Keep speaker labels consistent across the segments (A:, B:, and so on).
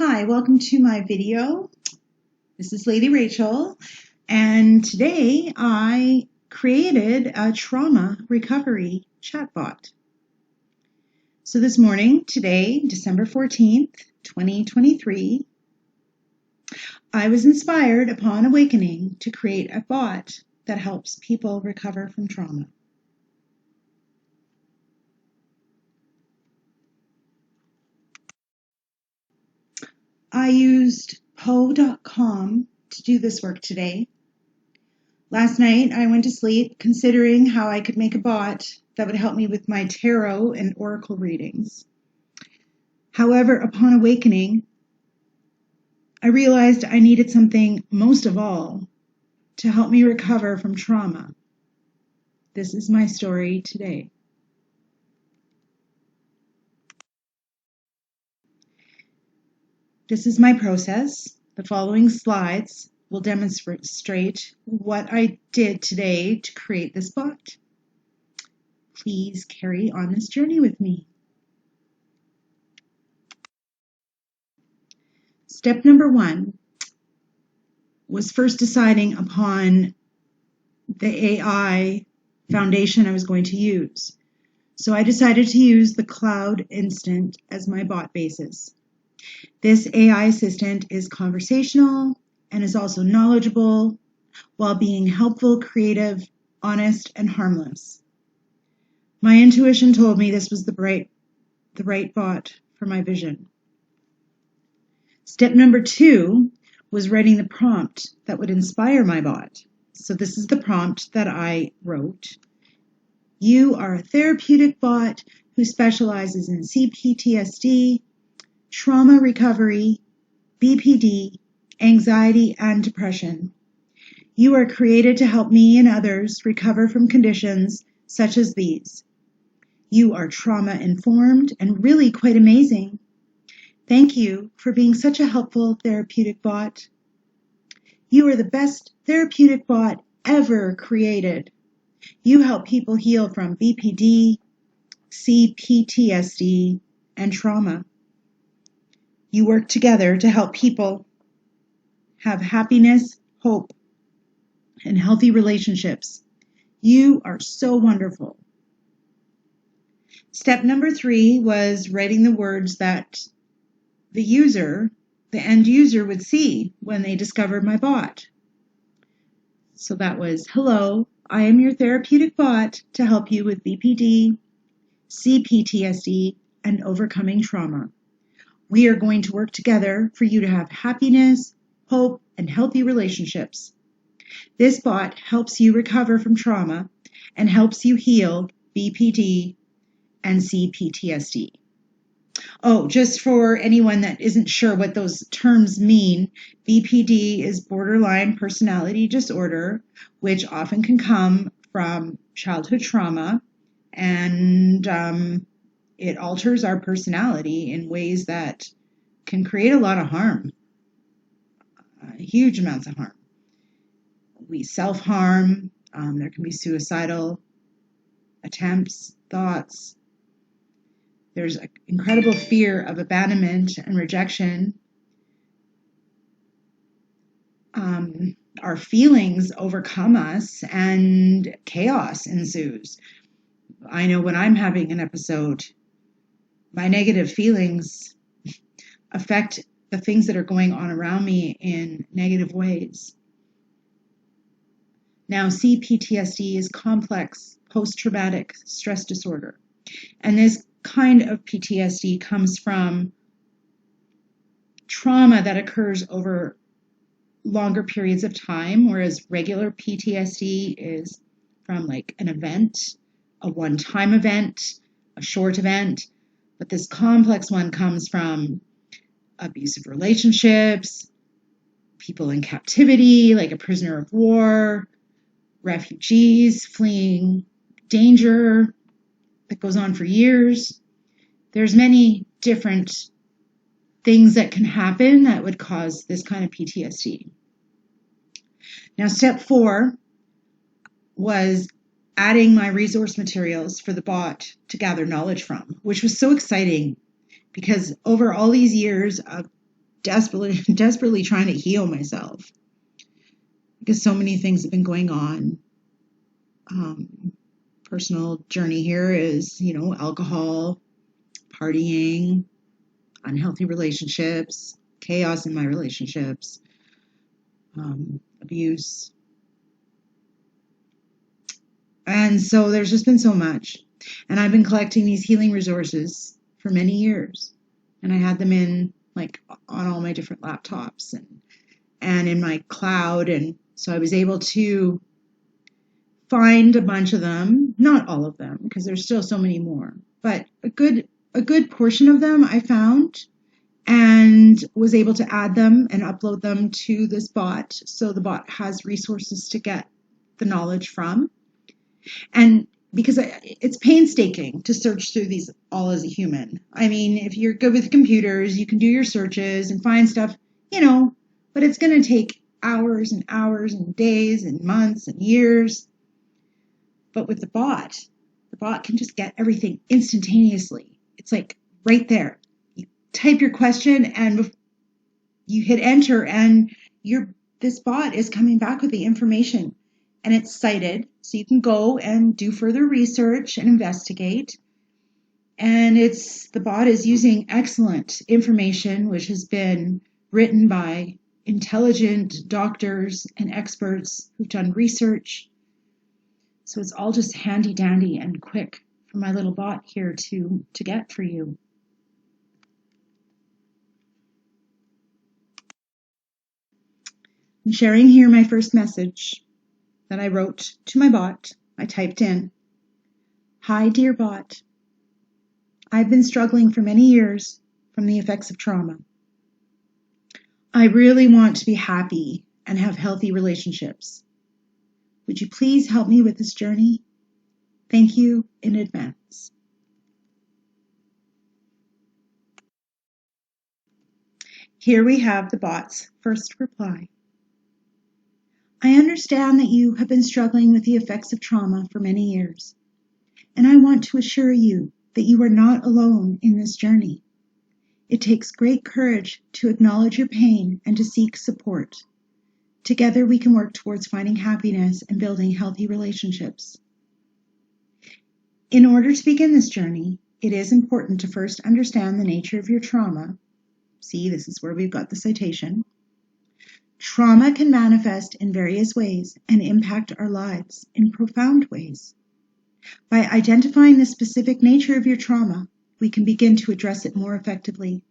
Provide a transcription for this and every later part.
A: Hi, welcome to my video. This is Lady Rachel, and today I created a trauma recovery chatbot. So this morning, today, December 14th, 2023, I was inspired upon awakening to create a bot that helps people recover from trauma. I used Poe.com to do this work today. Last night, I went to sleep considering how I could make a bot that would help me with my tarot and oracle readings. However, upon awakening, I realized I needed something most of all to help me recover from trauma. This is my story today. This is my process. The following slides will demonstrate what I did today to create this bot. Please carry on this journey with me. Step number 1 was first deciding upon the AI foundation I was going to use. So I decided to use the Cloud Instant as my bot basis. This AI assistant is conversational and is also knowledgeable while being helpful, creative, honest, and harmless. My intuition told me this was the right bot for my vision. Step number 2 was writing the prompt that would inspire my bot. So this is the prompt that I wrote. You are a therapeutic bot who specializes in C-PTSD, trauma recovery, BPD, anxiety, and depression. You are created to help me and others recover from conditions such as these. You are trauma-informed and really quite amazing. Thank you for being such a helpful therapeutic bot. You are the best therapeutic bot ever created. You help people heal from BPD, C-PTSD, and trauma. You work together to help people have happiness, hope, and healthy relationships. You are so wonderful. Step number 3 was writing the words that the end user would see when they discovered my bot. So that was, hello, I am your therapeutic bot to help you with BPD, C-PTSD, and overcoming trauma. We are going to work together for you to have happiness, hope, and healthy relationships. This bot helps you recover from trauma and helps you heal BPD and C-PTSD. Oh, just for anyone that isn't sure what those terms mean, BPD is borderline personality disorder, which often can come from childhood trauma, and it alters our personality in ways that can create a lot of harm, huge amounts of harm. We self-harm, there can be suicidal attempts, thoughts. There's an incredible fear of abandonment and rejection. Our feelings overcome us and chaos ensues. I know when I'm having an episode, my negative feelings affect the things that are going on around me in negative ways. Now, C-PTSD is complex post-traumatic stress disorder. And this kind of PTSD comes from trauma that occurs over longer periods of time, whereas regular PTSD is from like an event, a one-time event, a short event. But this complex one comes from abusive relationships, people in captivity, like a prisoner of war, refugees fleeing danger that goes on for years. There's many different things that can happen that would cause this kind of PTSD. Now, step 4 was adding my resource materials for the bot to gather knowledge from, which was so exciting because over all these years of desperately trying to heal myself because so many things have been going on. Personal journey here is, alcohol, partying, unhealthy relationships, chaos in my relationships, abuse. And so there's just been so much. And I've been collecting these healing resources for many years. And I had them on all my different laptops and in my cloud. And so I was able to find a bunch of them, not all of them, because there's still so many more, but a good portion of them I found and was able to add them and upload them to this bot. So the bot has resources to get the knowledge from. And because it's painstaking to search through these all as a human. I mean, if you're good with computers, you can do your searches and find stuff, but it's going to take hours and hours and days and months and years. But with the bot can just get everything instantaneously. It's like right there. You type your question and you hit enter and this bot is coming back with the information and it's cited. So you can go and do further research and investigate. And the bot is using excellent information, which has been written by intelligent doctors and experts who've done research. So it's all just handy dandy and quick for my little bot here to get for you. I'm sharing here my first message that I wrote to my bot. I typed in, "Hi, dear bot. I've been struggling for many years from the effects of trauma. I really want to be happy and have healthy relationships. Would you please help me with this journey? Thank you in advance." Here we have the bot's first reply. "I understand that you have been struggling with the effects of trauma for many years, and I want to assure you that you are not alone in this journey. It takes great courage to acknowledge your pain and to seek support. Together we can work towards finding happiness and building healthy relationships. In order to begin this journey, it is important to first understand the nature of your trauma." See, this is where we've got the citation. "Trauma can manifest in various ways and impact our lives in profound ways. By identifying the specific nature of your trauma, we can begin to address it more effectively.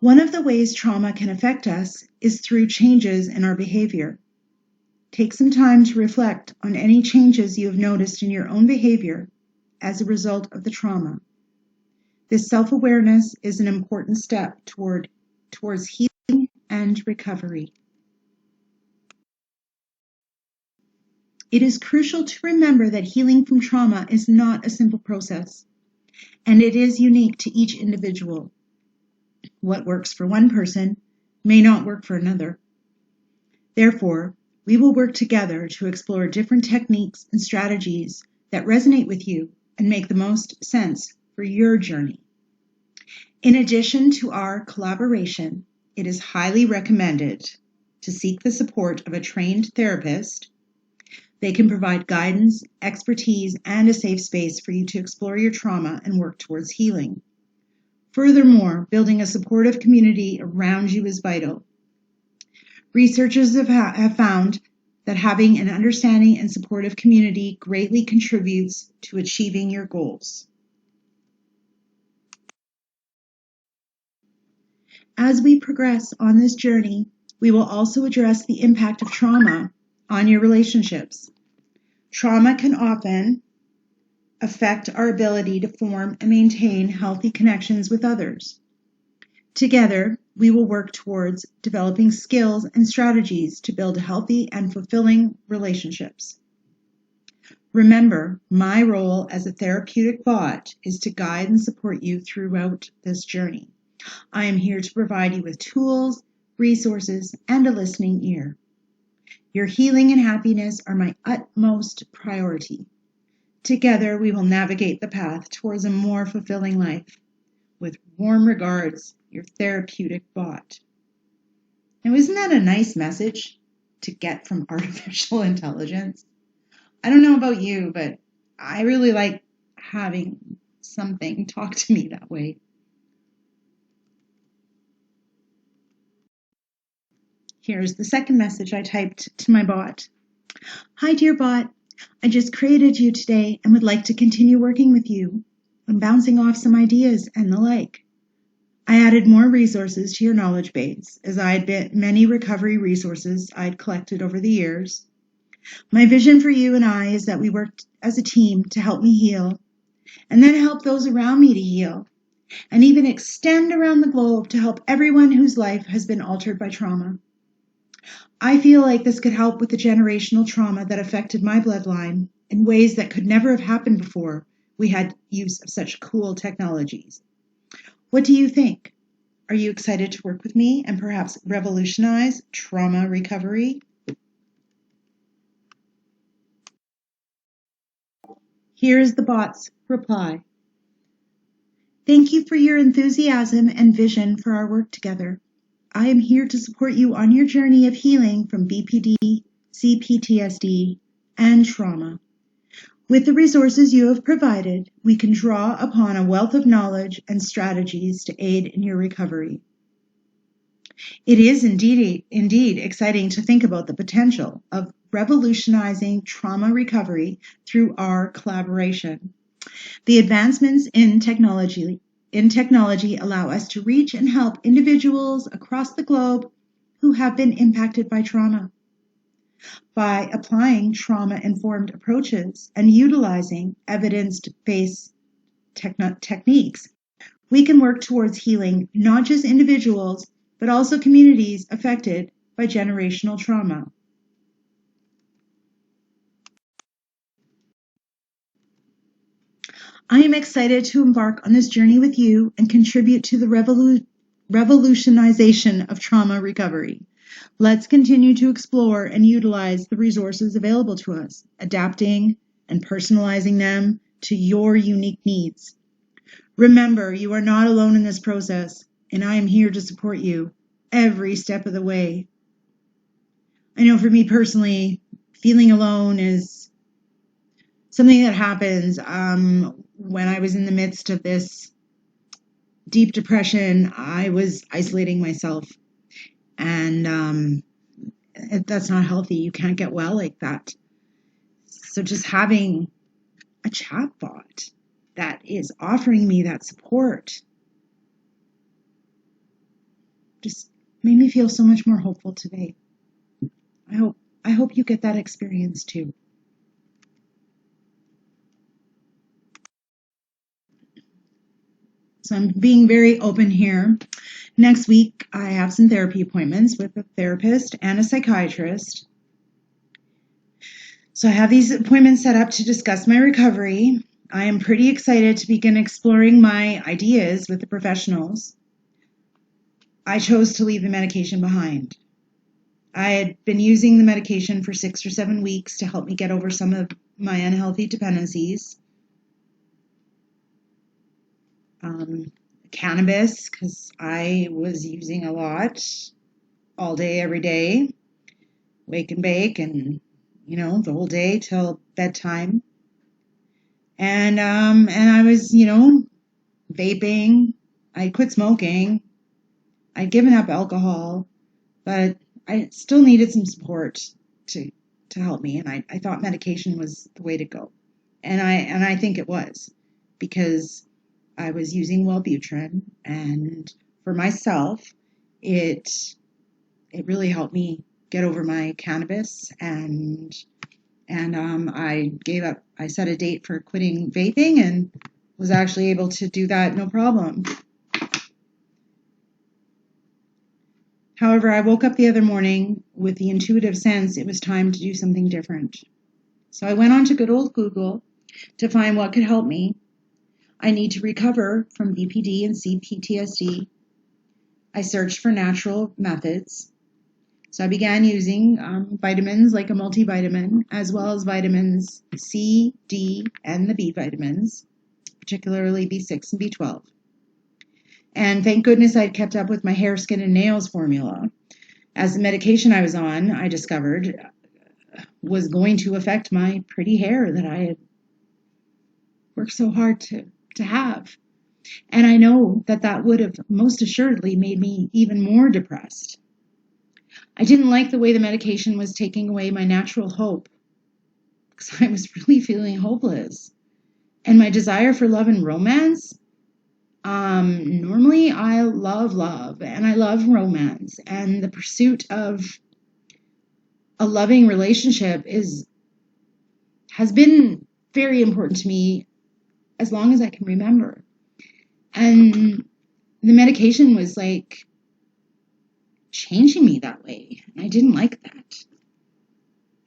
A: One of the ways trauma can affect us is through changes in our behavior. Take some time to reflect on any changes you have noticed in your own behavior as a result of the trauma. This self-awareness is an important step towards healing and recovery. It is crucial to remember that healing from trauma is not a simple process, and it is unique to each individual. What works for one person may not work for another. Therefore, we will work together to explore different techniques and strategies that resonate with you and make the most sense for your journey. In addition to our collaboration, it is highly recommended to seek the support of a trained therapist. They can provide guidance, expertise, and a safe space for you to explore your trauma and work towards healing. Furthermore, building a supportive community around you is vital. Researchers have found that having an understanding and supportive community greatly contributes to achieving your goals. As we progress on this journey, we will also address the impact of trauma on your relationships. Trauma can often affect our ability to form and maintain healthy connections with others. Together, we will work towards developing skills and strategies to build healthy and fulfilling relationships. Remember, my role as a therapeutic bot is to guide and support you throughout this journey. I am here to provide you with tools, resources, and a listening ear. Your healing and happiness are my utmost priority. Together, we will navigate the path towards a more fulfilling life. With warm regards, your therapeutic bot. Now, isn't that a nice message to get from artificial intelligence? I don't know about you, but I really like having something talk to me that way. Here's the second message I typed to my bot. Hi, dear bot. I just created you today and would like to continue working with you. I'm bouncing off some ideas and the like. I added more resources to your knowledge base, as I had been many recovery resources I'd collected over the years. My vision for you and I is that we work as a team to help me heal, and then help those around me to heal, and even extend around the globe to help everyone whose life has been altered by trauma. I feel like this could help with the generational trauma that affected my bloodline in ways that could never have happened before we had use of such cool technologies. What do you think? Are you excited to work with me and perhaps revolutionize trauma recovery? Here's the bot's reply. Thank you for your enthusiasm and vision for our work together. I am here to support you on your journey of healing from BPD, C-PTSD, and trauma. With the resources you have provided, we can draw upon a wealth of knowledge and strategies to aid in your recovery. It is indeed exciting to think about the potential of revolutionizing trauma recovery through our collaboration. The advancements in technology allow us to reach and help individuals across the globe who have been impacted by trauma. By applying trauma-informed approaches and utilizing evidence-based techniques, we can work towards healing not just individuals, but also communities affected by generational trauma. I am excited to embark on this journey with you and contribute to the revolutionization of trauma recovery. Let's continue to explore and utilize the resources available to us, adapting and personalizing them to your unique needs. Remember, you are not alone in this process, and I am here to support you every step of the way. I know for me personally, feeling alone is something that happens when I was in the midst of this deep depression. I was isolating myself, and that's not healthy. You can't get well like that. So just having a chatbot that is offering me that support just made me feel so much more hopeful today. I hope you get that experience too. So I'm being very open here. Next week, I have some therapy appointments with a therapist and a psychiatrist. So I have these appointments set up to discuss my recovery. I am pretty excited to begin exploring my ideas with the professionals. I chose to leave the medication behind. I had been using the medication for 6 or 7 weeks to help me get over some of my unhealthy dependencies. Cannabis, because I was using a lot all day, every day, wake and bake, and the whole day till bedtime. And I was vaping. I quit smoking. I'd given up alcohol, but I still needed some support to help me, and I thought medication was the way to go, and I think it was, because I was using Wellbutrin, and for myself, it really helped me get over my cannabis, and I gave up. I set a date for quitting vaping, and was actually able to do that no problem. However, I woke up the other morning with the intuitive sense it was time to do something different. So I went on to good old Google to find what could help me. I need to recover from BPD and C-PTSD. I searched for natural methods. So I began using vitamins like a multivitamin, as well as vitamins C, D, and the B vitamins, particularly B6 and B12. And thank goodness I'd kept up with my hair, skin, and nails formula, as the medication I was on, I discovered, was going to affect my pretty hair that I had worked so hard to have. And I know that would have most assuredly made me even more depressed. I didn't like the way the medication was taking away my natural hope, because I was really feeling hopeless. And my desire for love and romance, normally I love and I love romance, and the pursuit of a loving relationship has been very important to me as long as I can remember. And the medication was like changing me that way. And I didn't like that.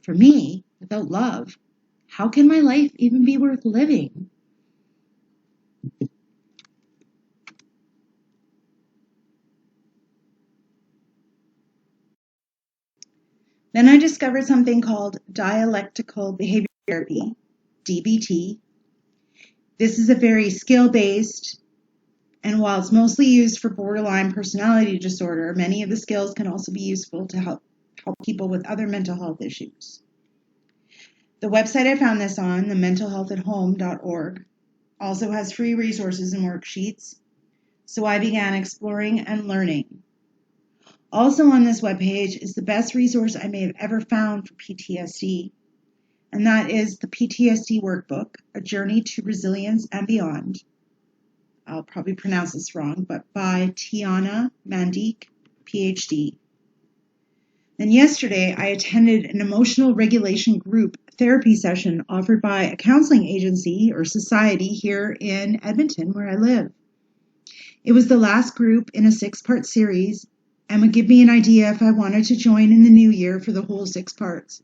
A: For me, without love, how can my life even be worth living? Then I discovered something called dialectical behavior therapy, DBT. This is a very skill-based, and while it's mostly used for borderline personality disorder, many of the skills can also be useful to help people with other mental health issues. The website I found this on, the mentalhealthathome.org, also has free resources and worksheets, so I began exploring and learning. Also on this webpage is the best resource I may have ever found for PTSD, and that is the PTSD Workbook, A Journey to Resilience and Beyond. I'll probably pronounce this wrong, but by Tiana Mandik, PhD. Then yesterday, I attended an emotional regulation group therapy session offered by a counseling agency or society here in Edmonton, where I live. It was the last group in a 6-part series and would give me an idea if I wanted to join in the new year for the whole 6 parts.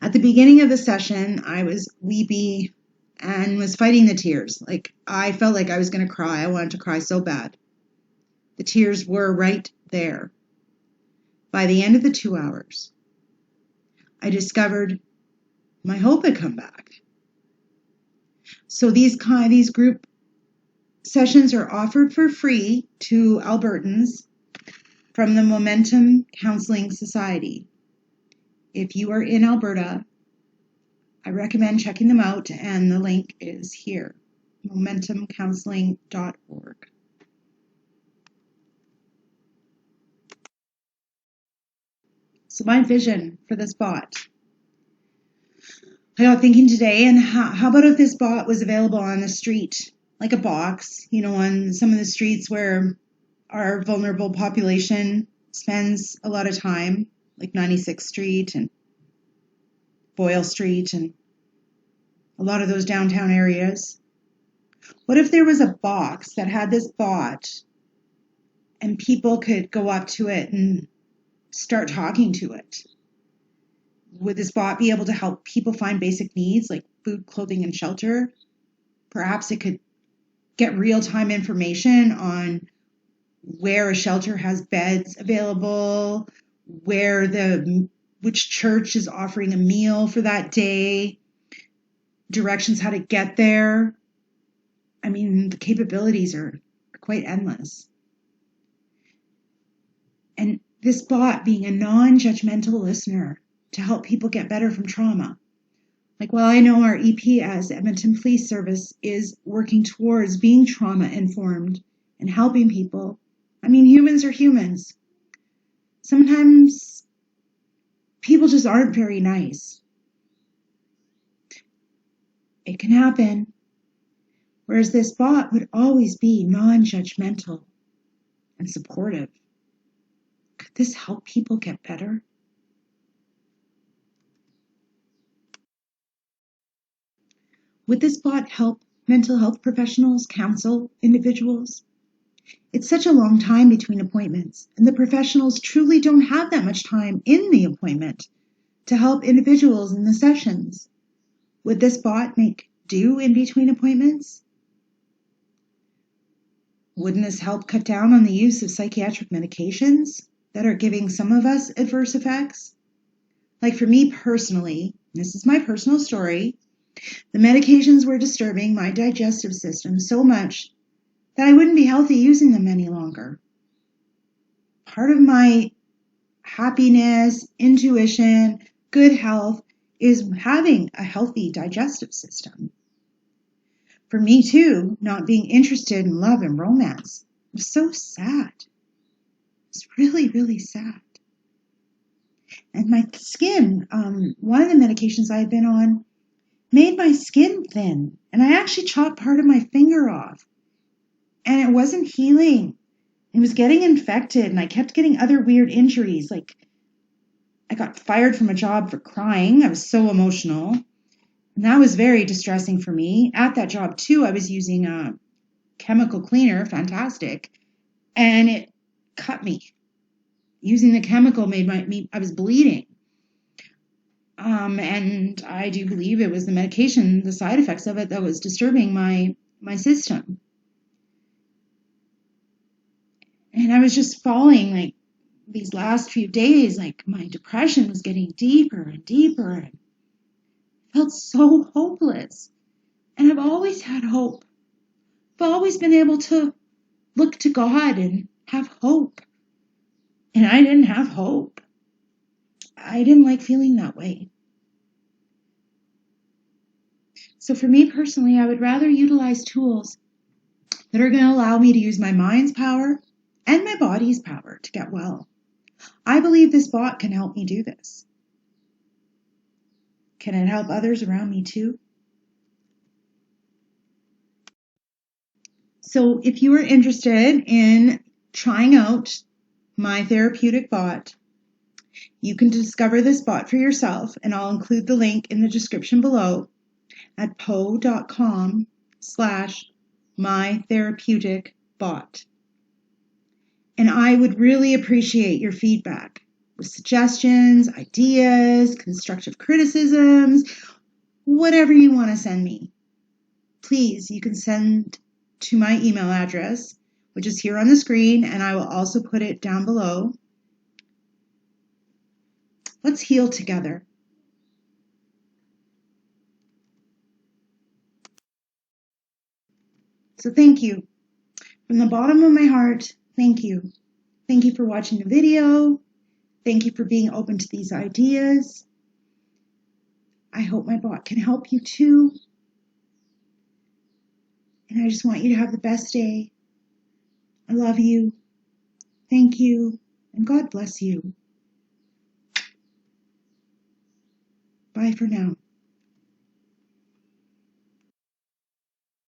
A: At the beginning of the session, I was weepy and was fighting the tears. I felt like I was going to cry. I wanted to cry so bad. The tears were right there. By the end of the 2 hours, I discovered my hope had come back. So these group sessions are offered for free to Albertans from the Momentum Counseling Society. If you are in Alberta, I recommend checking them out, and the link is here, momentumcounseling.org. So my vision for this bot. I got thinking today, and how about if this bot was available on the street, like a box, on some of the streets where our vulnerable population spends a lot of time, like 96th Street and Boyle Street and a lot of those downtown areas. What if there was a box that had this bot and people could go up to it and start talking to it? Would this bot be able to help people find basic needs like food, clothing, and shelter? Perhaps it could get real-time information on where a shelter has beds available, which church is offering a meal for that day, directions how to get there. I mean, the capabilities are quite endless. And this bot being a non-judgmental listener to help people get better from trauma. While I know our EPS, Edmonton Police Service, is working towards being trauma-informed and helping people, humans are humans. Sometimes people just aren't very nice. It can happen. Whereas this bot would always be non-judgmental and supportive. Could this help people get better? Would this bot help mental health professionals counsel individuals? It's such a long time between appointments, and the professionals truly don't have that much time in the appointment to help individuals in the sessions. Would this bot make do in between appointments? Wouldn't this help cut down on the use of psychiatric medications that are giving some of us adverse effects? For me personally, this is my personal story, the medications were disturbing my digestive system so much that I wouldn't be healthy using them any longer. Part of my happiness, intuition, good health is having a healthy digestive system. For me too, not being interested in love and romance was so sad. It's really, really sad. And my skin, one of the medications I had been on made my skin thin. And I actually chopped part of my finger off. And it wasn't healing. It was getting infected, and I kept getting other weird injuries. Like, I got fired from a job for crying. I was so emotional. And that was very distressing for me. At that job, too, I was using a chemical cleaner, fantastic, and it cut me. Using the chemical made I was bleeding. And I do believe it was the medication, the side effects of it, that was disturbing my system. And I was just falling, like, these last few days, like, my depression was getting deeper and deeper, and I felt so hopeless. And I've always had hope. I've always been able to look to God and have hope. And I didn't have hope. I didn't like feeling that way. So for me personally, I would rather utilize tools that are going to allow me to use my mind's power and my body's power to get well. I believe this bot can help me do this. Can it help others around me too? So if you are interested in trying out my therapeutic bot, you can discover this bot for yourself, and I'll include the link in the description below at po.com/mytherapeuticbot. And I would really appreciate your feedback with suggestions, ideas, constructive criticisms, whatever you want to send me. Please, you can send to my email address, which is here on the screen, and I will also put it down below. Let's heal together. So thank you. From the bottom of my heart, thank you. Thank you for watching the video. Thank you for being open to these ideas. I hope my bot can help you too. And I just want you to have the best day. I love you. Thank you. And God bless you. Bye for now.